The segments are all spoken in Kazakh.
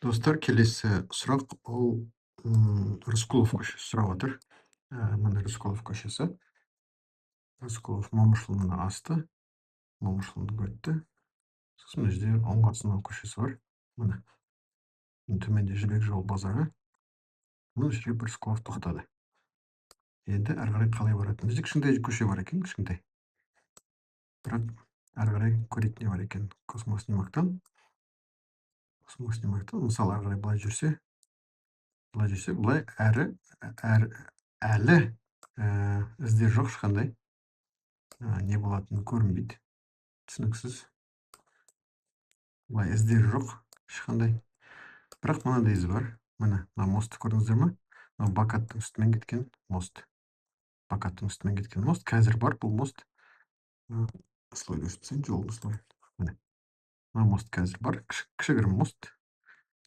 Достар, келесі сұрақ ол Рысқұлов көшесі сұрап отыр. Міне Рысқұлов көшесі. Рысқұлов Момышұлының асты, Момышұлының өтті. Сосын мына жерде Оңғарсынов көшесі бар. Міне төменде Жібек жол базары. Мына жерге Рысқұлов тоқтады. Енді әрі қарай қалай баратын? Бізде кішкентай көше бар екен, кішкентай. Бірақ әрі қарай көрейік не бар екен. Космоснимактан. Мысалы, әрі қарай былай жүрсе, былай әлі іздер жоқ ешқандай. Не болатыны көрінбейді. Түсініксіз. Былай іздер жоқ ешқандай. Бірақ мынандай із бар. Міне, мына мостты көрдіңіздер ме? Мына Бакаттың үстімен кеткен мост. Бакаттың үстімен кеткен мост. Қазір бар бұл мост. Слой көрсетсең, жолды слой. Міне. Мына мост қазір бар. Кішігірім мост.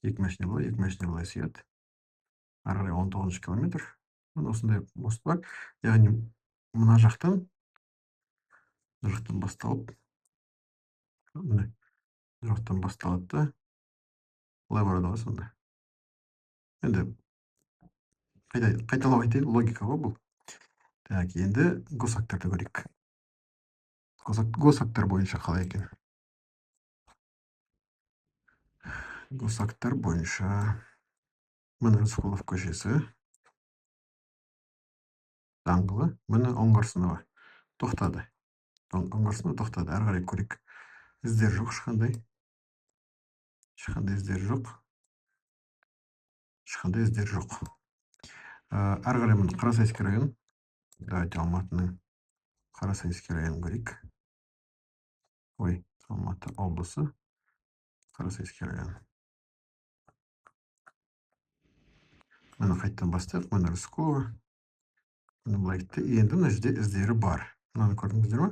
Екі машина былай сияды. Ары қарай 19 километр. Мына осындай мост бар. Яғни мына жақтан басталып, міне, жақтан басталады да, былай барады ғой сонда. Енді қайталап айтайын, логика ғой бұл. Так, енді госактарды көрейік. Госактар бойынша қалай екен? Госактар бойынша міне Рысқұлов көшесі, даңғылы, міне Оңғарсынова тоқтады. Оңғарсынова тоқтады. Әрі қарай көрейік. Іздер жоқ ешқандай. Ешқандай іздер жоқ. Әрі қарай міне Қарасайский район. Давайте Алматының Қарасайский районын көрейік. Ой, Алматы облысы, Қарасайский район. Міне қайттан бастайық. Міне Рысқұлова. Міне былай кетті. Енді мына жерде іздері бар. Мынаны көрдіңіздер ме?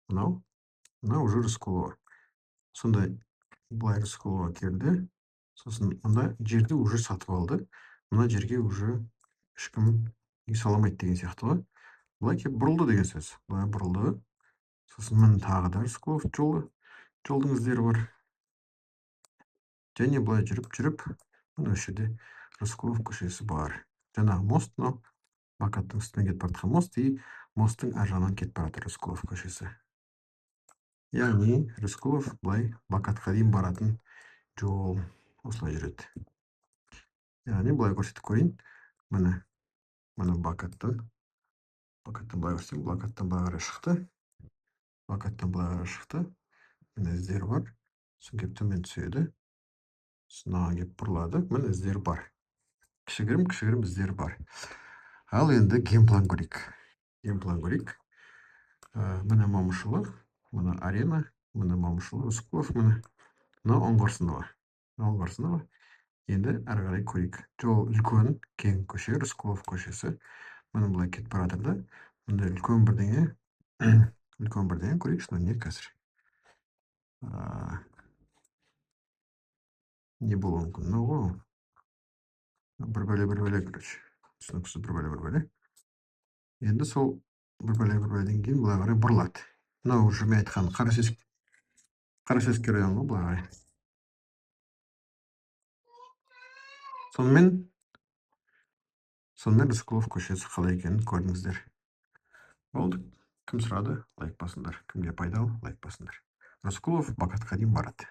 Мынау уже Рысқұлова. Сондай былай Рысқұлова келді. Сосын мына жерді уже сатып алды. Мына жерге уже ешкім үй саламайды деген сияқты ғой. Былай келіп бұрылды деген сөз. Былай бұрылды. Сосын міне тағы да Рысқұлов жолы. Жолдың іздері бар. Және былай жүріп, мына осы жерде Рысқұлов көшесі бар. Жаңағы мост, мынау Бакаттың үстімен кетіп бара жатқан мост, и мосттың ар жағынан кетіп бара жатыр Рысқұлов көшесі. Яғни Рысқұлов былай Бакатқа дейін баратын жол осылай жүреді. Яғни былай көрсетіп көрейін. Міне Бакаттан былай көрсетейін. Бакаттан былай қарай шықты. Міне іздері бар. Сосын кеп төмен түседі. Сынаған кеп бұрылады. Міне іздері бар. Кішігірім іздері бар. Ал енді геймплан көрейік. Міне Момышұлы, міне Арена, міне Момышұлы, Рысқұлов, міне Оңғарсынова. Енді әрі қарай көрейік. Жол үлкен, кең көше, Рысқұлов көшесі. Міне былай кетіп бара жатыр да. Міне үлкен бірдеңе көрейікші, не қазір. Не болуы мүмкін? Мынау ғой. Бір бәле, короче. Түсініксіз бір бәле. Енді сол бір бәледен кейін былай қарай бұрылады. Мынау уже мен айтқан Қарасайский район ғой былай қарай. Сонымен Рысқұлов көшесі қалай екенін көрдіңіздер. Болды. Кім сұрады? Лайк басыңдар. Кімге пайдалы? Лайк басыңдар. Рысқұлов Бакатқа дейін барады.